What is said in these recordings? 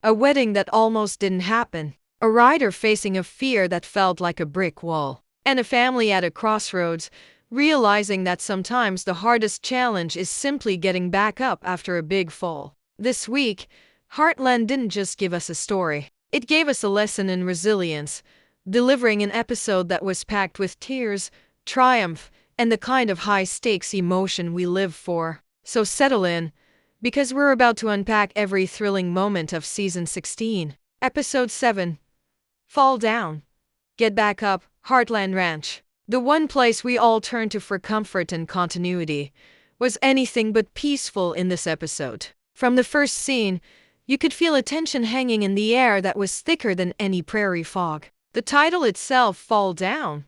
A wedding that almost didn't happen. A rider facing a fear that felt like a brick wall. And a family at a crossroads, realizing that sometimes the hardest challenge is simply getting back up after a big fall. This week, Heartland didn't just give us a story. It gave us a lesson in resilience, delivering an episode that was packed with tears, triumph, and the kind of high-stakes emotion we live for. So settle in, because we're about to unpack every thrilling moment of Season 16. Episode 7. Fall Down. Get Back Up, Heartland Ranch. The one place we all turn to for comfort and continuity was anything but peaceful in this episode. From the first scene, you could feel a tension hanging in the air that was thicker than any prairie fog. The title itself, Fall Down,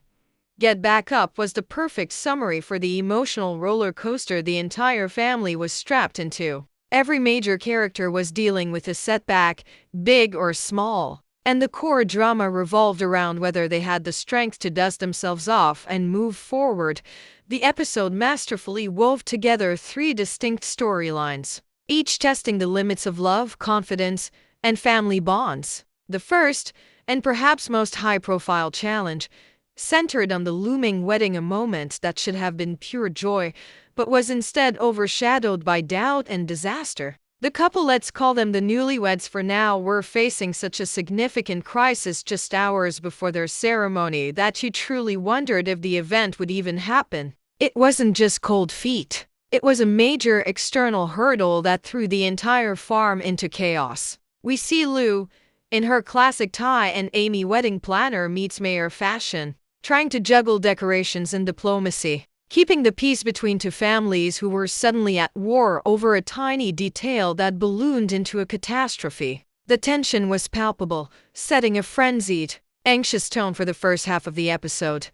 Get Back Up, was the perfect summary for the emotional roller coaster the entire family was strapped into. Every major character was dealing with a setback, big or small, and the core drama revolved around whether they had the strength to dust themselves off and move forward. The episode masterfully wove together three distinct storylines, each testing the limits of love, confidence, and family bonds. The first, and perhaps most high-profile challenge, centered on the looming wedding, a moment that should have been pure joy, but was instead overshadowed by doubt and disaster. The couple, let's call them the newlyweds for now, were facing such a significant crisis just hours before their ceremony that you truly wondered if the event would even happen. It wasn't just cold feet. It was a major external hurdle that threw the entire farm into chaos. We see Lou, in her classic tie and Amy, wedding planner meets mayor fashion, trying to juggle decorations and diplomacy, keeping the peace between two families who were suddenly at war over a tiny detail that ballooned into a catastrophe. The tension was palpable, setting a frenzied, anxious tone for the first half of the episode.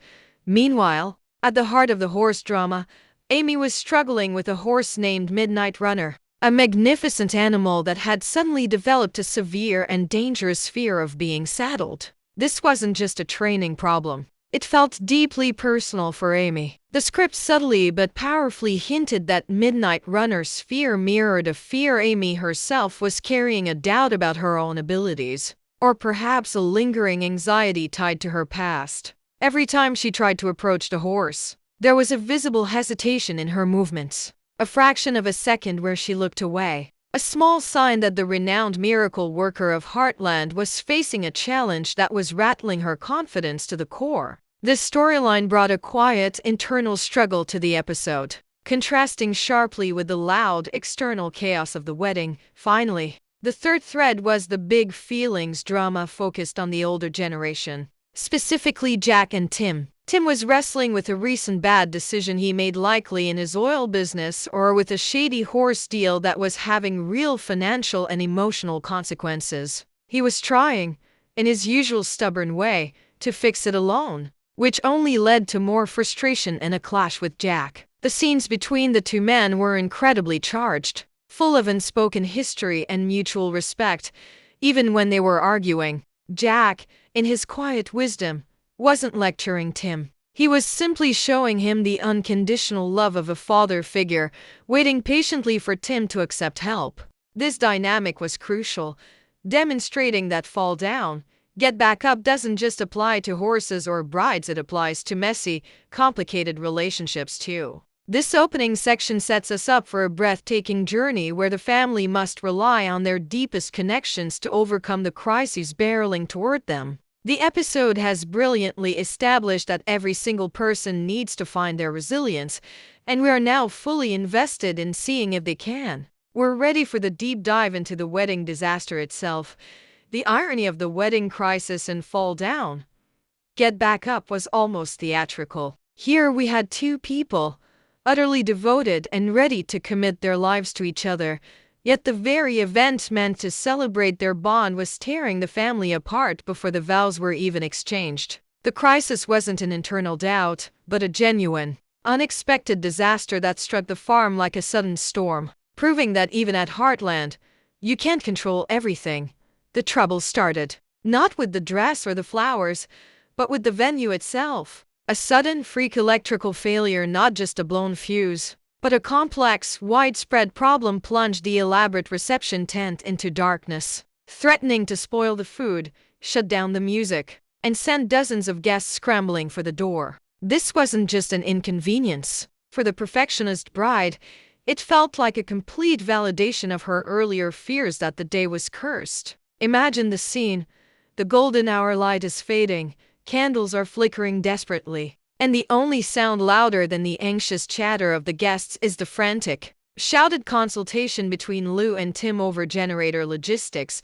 Meanwhile, at the heart of the horse drama, Amy was struggling with a horse named Midnight Runner, a magnificent animal that had suddenly developed a severe and dangerous fear of being saddled. This wasn't just a training problem. It felt deeply personal for Amy. The script subtly but powerfully hinted that Midnight Runner's fear mirrored a fear Amy herself was carrying, a doubt about her own abilities, or perhaps a lingering anxiety tied to her past. Every time she tried to approach the horse, there was a visible hesitation in her movements, a fraction of a second where she looked away, a small sign that the renowned miracle worker of Heartland was facing a challenge that was rattling her confidence to the core. This storyline brought a quiet, internal struggle to the episode, contrasting sharply with the loud, external chaos of the wedding. Finally, the third thread was the big feelings drama focused on the older generation, specifically Jack and Tim. Tim was wrestling with a recent bad decision he made, likely in his oil business, or with a shady horse deal that was having real financial and emotional consequences. He was trying, in his usual stubborn way, to fix it alone, which only led to more frustration and a clash with Jack. The scenes between the two men were incredibly charged, full of unspoken history and mutual respect. Even when they were arguing, Jack, in his quiet wisdom, wasn't lecturing Tim. He was simply showing him the unconditional love of a father figure, waiting patiently for Tim to accept help. This dynamic was crucial, demonstrating that Fall Down, Get Back Up doesn't just apply to horses or brides, it applies to messy, complicated relationships too. This opening section sets us up for a breathtaking journey where the family must rely on their deepest connections to overcome the crises barreling toward them. The episode has brilliantly established that every single person needs to find their resilience, and we are now fully invested in seeing if they can. We're ready for the deep dive into the wedding disaster itself. The irony of the wedding crisis in Fall Down, Get Back Up was almost theatrical. Here we had two people, utterly devoted and ready to commit their lives to each other, yet the very event meant to celebrate their bond was tearing the family apart before the vows were even exchanged. The crisis wasn't an internal doubt, but a genuine, unexpected disaster that struck the farm like a sudden storm, proving that even at Heartland, you can't control everything. The trouble started, not with the dress or the flowers, but with the venue itself. A sudden freak electrical failure, not just a blown fuse, but a complex, widespread problem, plunged the elaborate reception tent into darkness. threatening to spoil the food, shut down the music, and send dozens of guests scrambling for the door. This wasn't just an inconvenience. For the perfectionist bride, it felt like a complete validation of her earlier fears that the day was cursed. Imagine the scene. The golden hour light is fading, candles are flickering desperately, and the only sound louder than the anxious chatter of the guests is the frantic, shouted consultation between Lou and Tim over generator logistics.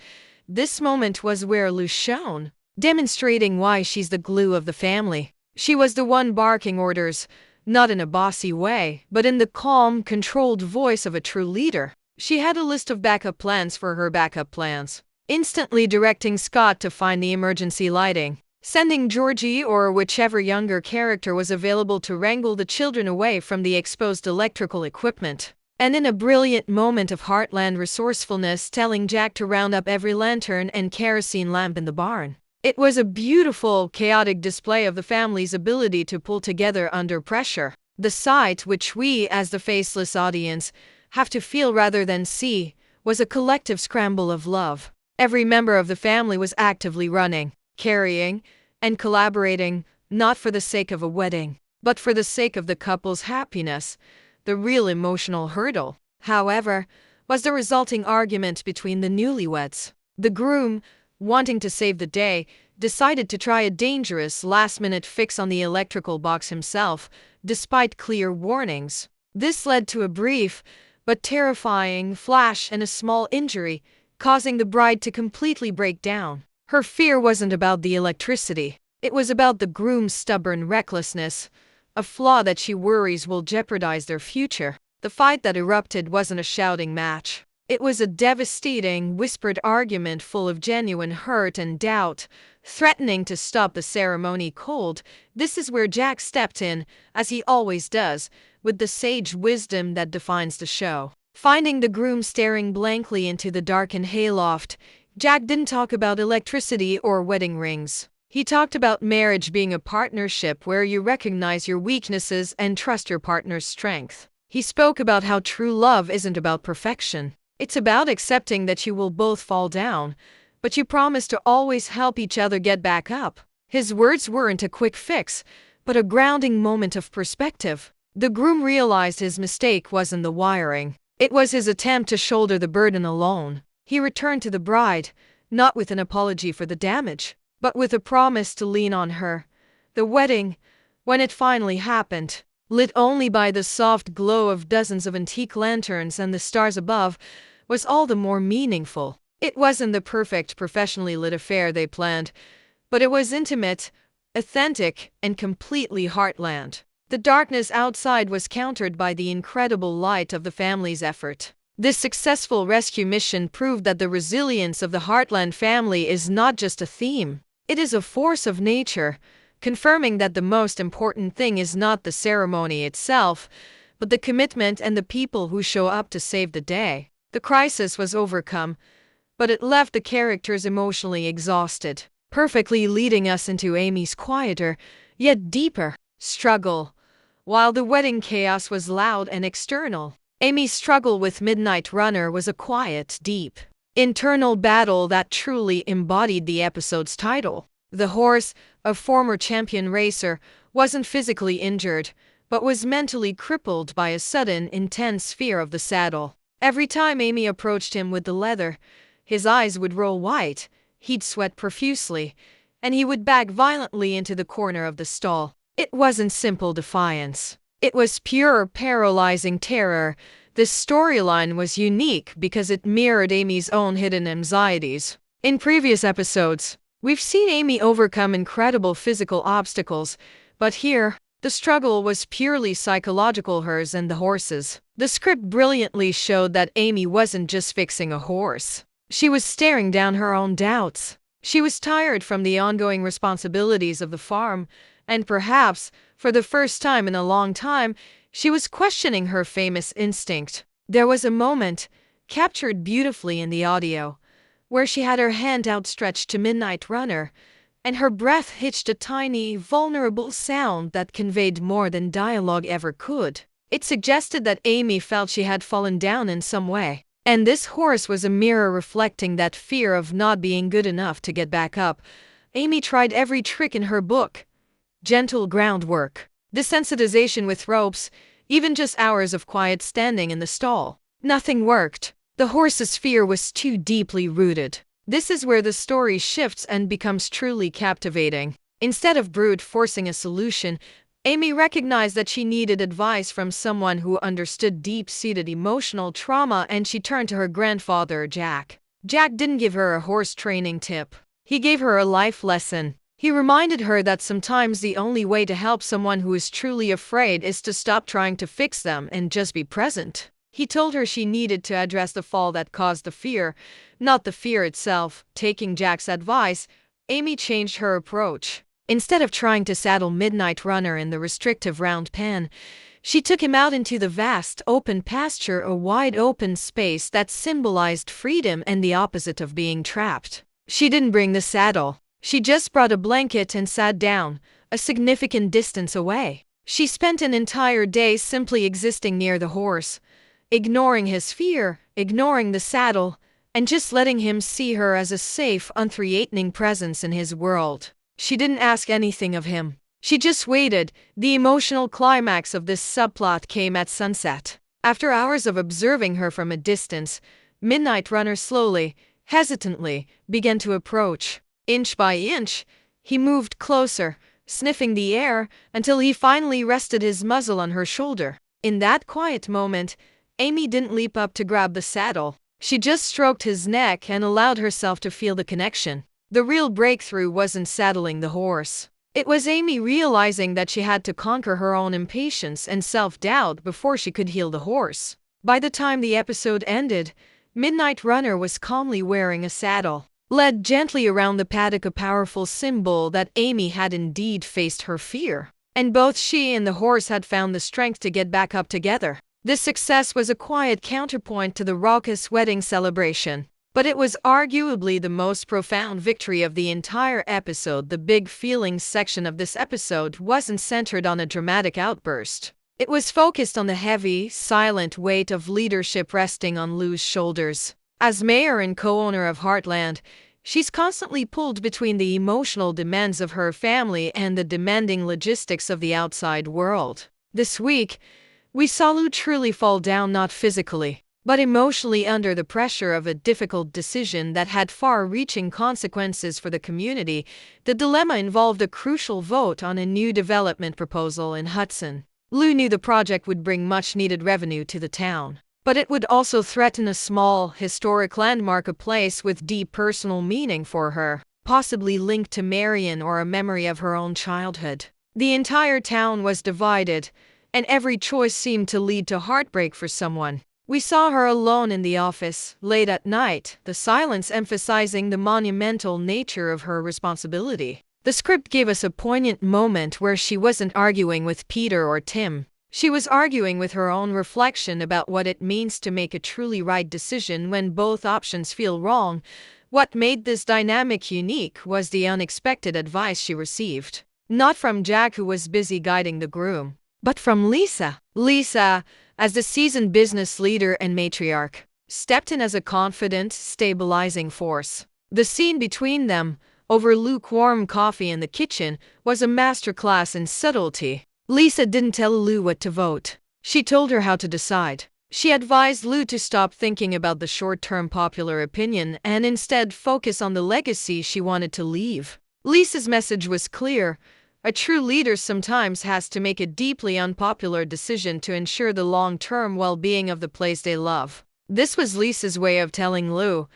This moment was where Lou shone, demonstrating why she's the glue of the family. She was the one barking orders, not in a bossy way, but in the calm, controlled voice of a true leader. She had a list of backup plans for her backup plans, instantly directing Scott to find the emergency lighting, sending Georgie or whichever younger character was available to wrangle the children away from the exposed electrical equipment, and in a brilliant moment of Heartland resourcefulness, telling Jack to round up every lantern and kerosene lamp in the barn. It was a beautiful, chaotic display of the family's ability to pull together under pressure. The sight, which we, as the faceless audience, have to feel rather than see, was a collective scramble of love. Every member of the family was actively running, carrying, and collaborating, not for the sake of a wedding, but for the sake of the couple's happiness. The real emotional hurdle, however, was the resulting argument between the newlyweds. The groom, wanting to save the day, decided to try a dangerous last-minute fix on the electrical box himself, despite clear warnings. This led to a brief but terrifying flash and a small injury, causing the bride to completely break down. Her fear wasn't about the electricity. It was about the groom's stubborn recklessness, a flaw that she worries will jeopardize their future. The fight that erupted wasn't a shouting match. It was a devastating, whispered argument full of genuine hurt and doubt, threatening to stop the ceremony cold. This is where Jack stepped in, as he always does, with the sage wisdom that defines the show. Finding the groom staring blankly into the darkened hayloft, Jack didn't talk about electricity or wedding rings. He talked about marriage being a partnership where you recognize your weaknesses and trust your partner's strength. He spoke about how true love isn't about perfection. It's about accepting that you will both fall down, but you promise to always help each other get back up. His words weren't a quick fix, but a grounding moment of perspective. The groom realized his mistake wasn't the wiring. It was his attempt to shoulder the burden alone. He returned to the bride, not with an apology for the damage, but with a promise to lean on her. The wedding, when it finally happened, lit only by the soft glow of dozens of antique lanterns and the stars above, was all the more meaningful. It wasn't the perfect, professionally lit affair they planned, but it was intimate, authentic, and completely Heartland. The darkness outside was countered by the incredible light of the family's effort. This successful rescue mission proved that the resilience of the Heartland family is not just a theme. It is a force of nature, confirming that the most important thing is not the ceremony itself, but the commitment and the people who show up to save the day. The crisis was overcome, but it left the characters emotionally exhausted, perfectly leading us into Amy's quieter, yet deeper, struggle. While the wedding chaos was loud and external, Amy's struggle with Midnight Runner was a quiet, deep, internal battle that truly embodied the episode's title. The horse, a former champion racer, wasn't physically injured, but was mentally crippled by a sudden, intense fear of the saddle. Every time Amy approached him with the leather, his eyes would roll white, he'd sweat profusely, and he would back violently into the corner of the stall. It wasn't simple defiance. It was pure, paralyzing terror. This storyline was unique because it mirrored Amy's own hidden anxieties. In previous episodes, we've seen Amy overcome incredible physical obstacles, but here, the struggle was purely psychological, hers and the horse's. The script brilliantly showed that Amy wasn't just fixing a horse. She was staring down her own doubts. She was tired from the ongoing responsibilities of the farm, and perhaps, for the first time in a long time, she was questioning her famous instinct. There was a moment, captured beautifully in the audio, where she had her hand outstretched to Midnight Runner, and her breath hitched a tiny, vulnerable sound that conveyed more than dialogue ever could. It suggested that Amy felt she had fallen down in some way. And this horse was a mirror reflecting that fear of not being good enough to get back up. Amy tried every trick in her book. Gentle groundwork, desensitization with ropes, even just hours of quiet standing in the stall. Nothing worked. The horse's fear was too deeply rooted. This is where the story shifts and becomes truly captivating. Instead of brute forcing a solution, Amy recognized that she needed advice from someone who understood deep-seated emotional trauma, and she turned to her grandfather, Jack. Jack didn't give her a horse training tip. He gave her a life lesson. He reminded her that sometimes the only way to help someone who is truly afraid is to stop trying to fix them and just be present. He told her she needed to address the fall that caused the fear, not the fear itself. Taking Jack's advice, Amy changed her approach. Instead of trying to saddle Midnight Runner in the restrictive round pen, she took him out into the vast, open pasture, a wide open space that symbolized freedom and the opposite of being trapped. She didn't bring the saddle. She just brought a blanket and sat down, a significant distance away. She spent an entire day simply existing near the horse, ignoring his fear, ignoring the saddle, and just letting him see her as a safe, unthreatening presence in his world. She didn't ask anything of him. She just waited. The emotional climax of this subplot came at sunset. After hours of observing her from a distance, Midnight Runner slowly, hesitantly, began to approach. Inch by inch, he moved closer, sniffing the air, until he finally rested his muzzle on her shoulder. In that quiet moment, Amy didn't leap up to grab the saddle. She just stroked his neck and allowed herself to feel the connection. The real breakthrough wasn't saddling the horse. It was Amy realizing that she had to conquer her own impatience and self-doubt before she could heal the horse. By the time the episode ended, Midnight Runner was calmly wearing a saddle, led gently around the paddock, a powerful symbol that Amy had indeed faced her fear. And both she and the horse had found the strength to get back up together. This success was a quiet counterpoint to the raucous wedding celebration. But it was arguably the most profound victory of the entire episode. The big feelings section of this episode wasn't centered on a dramatic outburst. It was focused on the heavy, silent weight of leadership resting on Lou's shoulders. As mayor and co-owner of Heartland, she's constantly pulled between the emotional demands of her family and the demanding logistics of the outside world. This week, we saw Lou truly fall down, not physically, but emotionally, under the pressure of a difficult decision that had far-reaching consequences for the community. The dilemma involved a crucial vote on a new development proposal in Hudson. Lou knew the project would bring much-needed revenue to the town, but it would also threaten a small, historic landmark, a place with deep personal meaning for her, possibly linked to Marion or a memory of her own childhood. The entire town was divided, and every choice seemed to lead to heartbreak for someone. We saw her alone in the office, late at night, the silence emphasizing the monumental nature of her responsibility. The script gave us a poignant moment where she wasn't arguing with Peter or Tim. She was arguing with her own reflection about what it means to make a truly right decision when both options feel wrong. What made this dynamic unique was the unexpected advice she received. Not from Jack, who was busy guiding the groom, but from Lisa. Lisa, as the seasoned business leader and matriarch, stepped in as a confident, stabilizing force. The scene between them, over lukewarm coffee in the kitchen, was a masterclass in subtlety. Lisa didn't tell Lou what to vote. She told her how to decide. She advised Lou to stop thinking about the short-term popular opinion and instead focus on the legacy she wanted to leave. Lisa's message was clear. A true leader sometimes has to make a deeply unpopular decision to ensure the long-term well-being of the place they love. This was Lisa's way of telling Lou,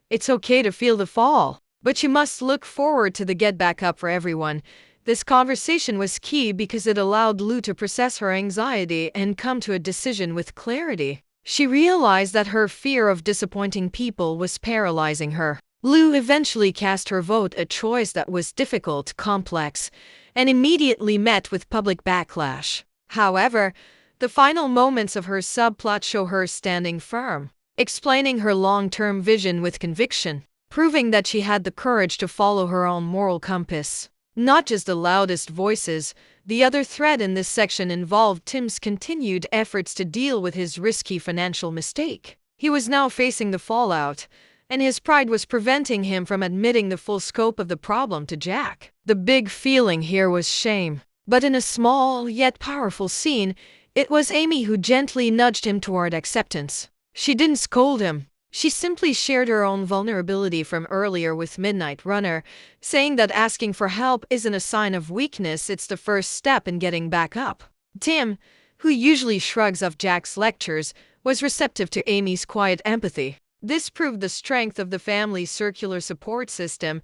it's okay to feel the fall, but you must look forward to the get back up for everyone. This conversation was key because it allowed Lou to process her anxiety and come to a decision with clarity. She realized that her fear of disappointing people was paralyzing her. Lou eventually cast her vote, a choice that was difficult, complex, and immediately met with public backlash. However, the final moments of her subplot show her standing firm, explaining her long-term vision with conviction, proving that she had the courage to follow her own moral compass, not just the loudest voices. The other thread in this section involved Tim's continued efforts to deal with his risky financial mistake. He was now facing the fallout, and his pride was preventing him from admitting the full scope of the problem to Jack. The big feeling here was shame. But in a small yet powerful scene, it was Amy who gently nudged him toward acceptance. She didn't scold him. She simply shared her own vulnerability from earlier with Midnight Runner, saying that asking for help isn't a sign of weakness, it's the first step in getting back up. Tim, who usually shrugs off Jack's lectures, was receptive to Amy's quiet empathy. This proved the strength of the family's circular support system.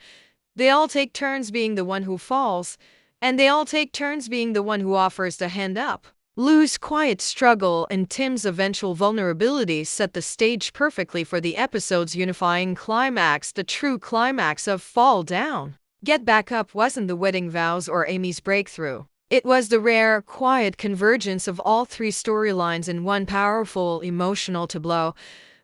They all take turns being the one who falls, and they all take turns being the one who offers the hand up. Lou's quiet struggle and Tim's eventual vulnerability set the stage perfectly for the episode's unifying climax, the true climax of Fall Down. Get Back Up wasn't the wedding vows or Amy's breakthrough. It was the rare, quiet convergence of all three storylines in one powerful emotional tableau,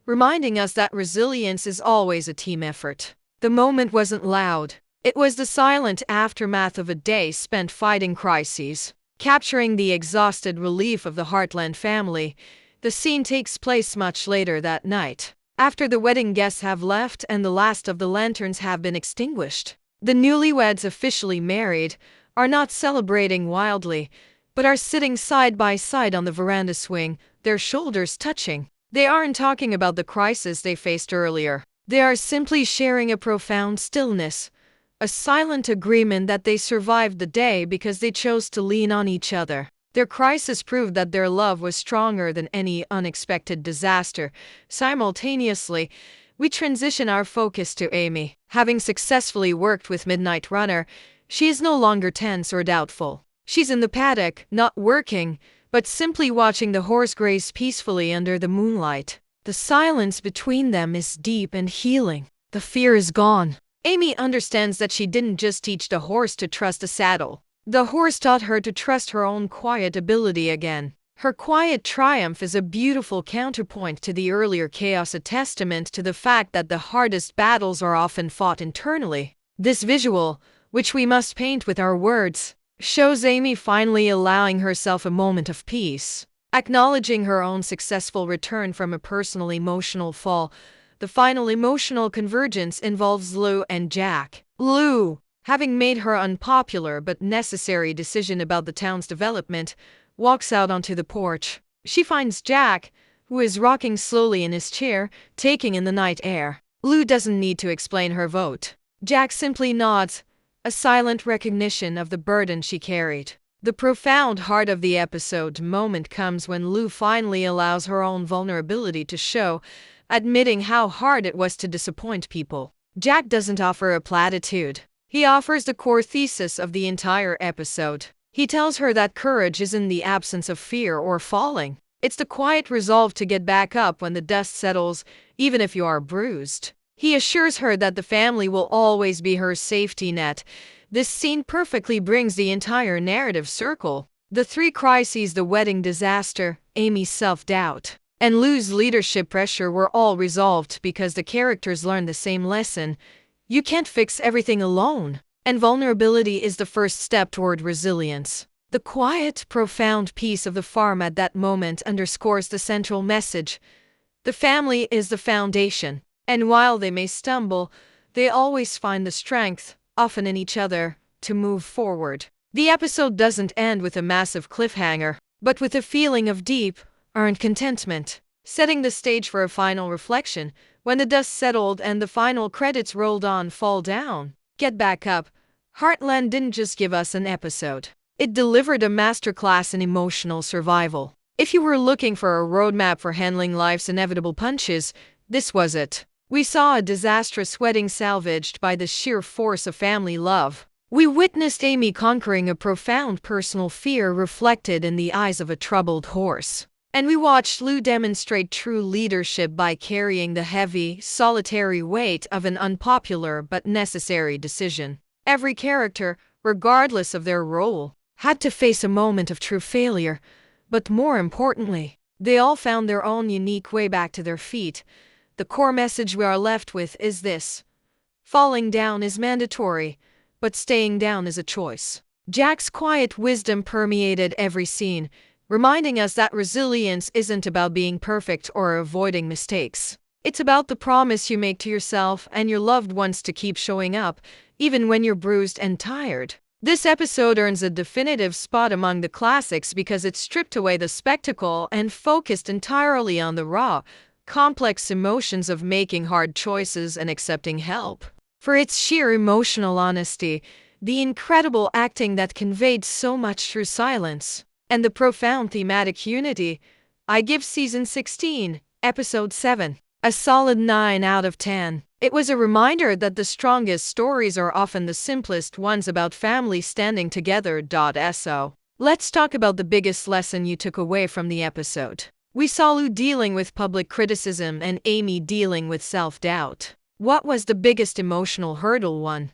reminding us that resilience is always a team effort. The moment wasn't loud. It was the silent aftermath of a day spent fighting crises. Capturing the exhausted relief of the Heartland family, the scene takes place much later that night, after the wedding guests have left and the last of the lanterns have been extinguished. The newlyweds, officially married, are not celebrating wildly, but are sitting side by side on the veranda swing, their shoulders touching. They aren't talking about the crisis they faced earlier. They are simply sharing a profound stillness, a silent agreement that they survived the day because they chose to lean on each other. Their crisis proved that their love was stronger than any unexpected disaster. Simultaneously, we transition our focus to Amy. Having successfully worked with Midnight Runner, she is no longer tense or doubtful. She's in the paddock, not working, but simply watching the horse graze peacefully under the moonlight. The silence between them is deep and healing. The fear is gone. Amy understands that she didn't just teach the horse to trust the saddle. The horse taught her to trust her own quiet ability again. Her quiet triumph is a beautiful counterpoint to the earlier chaos, a testament to the fact that the hardest battles are often fought internally. This visual, which we must paint with our words, shows Amy finally allowing herself a moment of peace. Acknowledging her own successful return from a personal emotional fall, the final emotional convergence involves Lou and Jack. Lou, having made her unpopular but necessary decision about the town's development, walks out onto the porch. She finds Jack, who is rocking slowly in his chair, taking in the night air. Lou doesn't need to explain her vote. Jack simply nods, a silent recognition of the burden she carried. The profound heart of the episode moment comes when Lou finally allows her own vulnerability to show, admitting how hard it was to disappoint people. Jack doesn't offer a platitude. He offers the core thesis of the entire episode. He tells her that courage isn't the absence of fear or falling. It's the quiet resolve to get back up when the dust settles, even if you are bruised. He assures her that the family will always be her safety net. This scene perfectly brings the entire narrative circle. The three crises, the wedding disaster, Amy's self-doubt, and Lou's leadership pressure were all resolved because the characters learned the same lesson. You can't fix everything alone, and vulnerability is the first step toward resilience. The quiet, profound peace of the farm at that moment underscores the central message. The family is the foundation, and while they may stumble, they always find the strength, often in each other, to move forward. The episode doesn't end with a massive cliffhanger, but with a feeling of deep, earned contentment, setting the stage for a final reflection. When the dust settled and the final credits rolled on Fall Down, Get Back Up, Heartland didn't just give us an episode. It delivered a masterclass in emotional survival. If you were looking for a roadmap for handling life's inevitable punches, this was it. We saw a disastrous wedding salvaged by the sheer force of family love. We witnessed Amy conquering a profound personal fear reflected in the eyes of a troubled horse. And we watched Lou demonstrate true leadership by carrying the heavy, solitary weight of an unpopular but necessary decision. Every character, regardless of their role, had to face a moment of true failure, but more importantly, they all found their own unique way back to their feet. The core message we are left with is this: falling down is mandatory, but staying down is a choice. Jack's quiet wisdom permeated every scene, reminding us that resilience isn't about being perfect or avoiding mistakes. It's about the promise you make to yourself and your loved ones to keep showing up, even when you're bruised and tired. This episode earns a definitive spot among the classics because it stripped away the spectacle and focused entirely on the raw, complex emotions of making hard choices and accepting help. For its sheer emotional honesty, the incredible acting that conveyed so much through silence, and the profound thematic unity, I give Season 16, Episode 7, a solid 9 out of 10. It was a reminder that the strongest stories are often the simplest ones about family standing together. So, let's talk about the biggest lesson you took away from the episode. We saw Lou dealing with public criticism and Amy dealing with self-doubt. What was the biggest emotional hurdle one?